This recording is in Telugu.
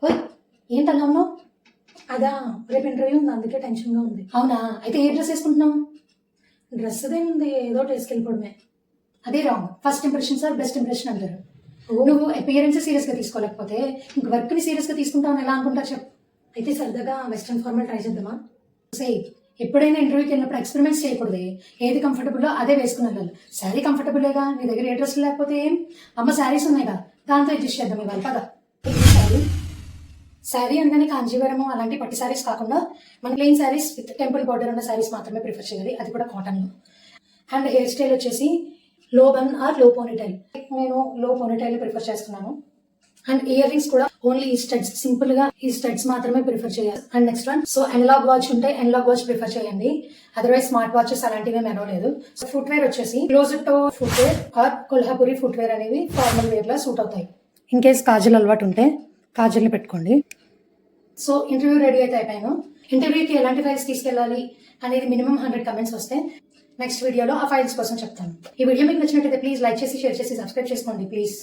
ఓయ్, ఏంటన్నా ఉన్నావు? అదా రేపు ఇంటర్వ్యూ ఉంది, అందుకే టెన్షన్గా ఉంది. అవునా, అయితే ఏ డ్రెస్ వేసుకుంటున్నావు? డ్రెస్ అదేముంది, ఏదో వేసుకెళ్ళిపోవడమే. అదే wrong. First impression sir best impression అంటారు. నువ్వు అపియరెన్స్ సీరియస్ గా తీసుకోలేకపోతే ఇంక వర్క్ ని సీరియస్ గా తీసుకుంటావు ఎలా అనుకుంటారు చెప్పు. అయితే సరదాగా వెస్ట్రన్ ఫార్మల్ ట్రై చేద్దామా? సే, ఎప్పుడైనా ఇంటర్వ్యూకి వెళ్ళినప్పుడు ఎక్స్పెరిమెంట్స్ చేయకూడదు. ఏది కంఫర్టబుల్లో అదే వేసుకుని వెళ్ళాలి. శారీ కంఫర్టబుల్గా, నీ దగ్గర ఏ డ్రెస్ లేకపోతే ఏం, అమ్మ శారీస్ ఉన్నాయిగా, దాంతో అడ్జస్ట్ చేద్దాం ఇవాళ పద. శారీ శారీ అనగానే కాంజీవరము అలాంటి పట్టు శారీస్ కాకుండా మన plain saris with temple border ఉన్న శారీస్ మాత్రమే ప్రిఫర్ చేయాలి, అది కూడా కాటన్లో. అండ్ హెయిర్ స్టైల్ వచ్చేసి లో బన్ ఆర్ లో పోనీటైల్. నేను లో పోనీటైల్ ప్రిఫర్ చేస్తున్నాను. అండ్ ఇయర్ రింగ్స్ కూడా ఓన్లీ ఈ స్టడ్స్, సింపుల్ గా ఈ స్టడ్స్ మాత్రమే ప్రిఫర్ చేయాలి. And next one, so analogue watch ఉంటే అనలాగ్ వాచ్ ప్రిఫర్ చేయండి, అదర్వైజ్ స్మార్ట్ వాచెస్ అలాంటివి ఏమి అనలేదు. సో ఫుట్ వేర్ వచ్చేసి close toe footwear or Kolhapuri footwear అనేవి ఫార్మల్ వేర్ లా సూట్ అవుతాయి. ఇన్ కేస్ కాజల్ అలవాటు ఉంటే కాజల్ని పెట్టుకోండి. సో ఇంటర్వ్యూ రెడీ అయితే అయిపోయాను. ఇంటర్వ్యూకి ఎలాంటి ఫైల్స్ తీసుకెళ్ళాలి అనేది మినిమం 100 కమెంట్స్ వస్తే నెక్స్ట్ వీడియోలో ఆ ఫైల్స్ కోసం చెప్తాను. ఈ వీడియో మీకు నచ్చినట్లయితే ప్లీజ్ లైక్ చేసి, షేర్ చేసి, సబ్స్క్రైబ్ చేసుకోండి ప్లీజ్.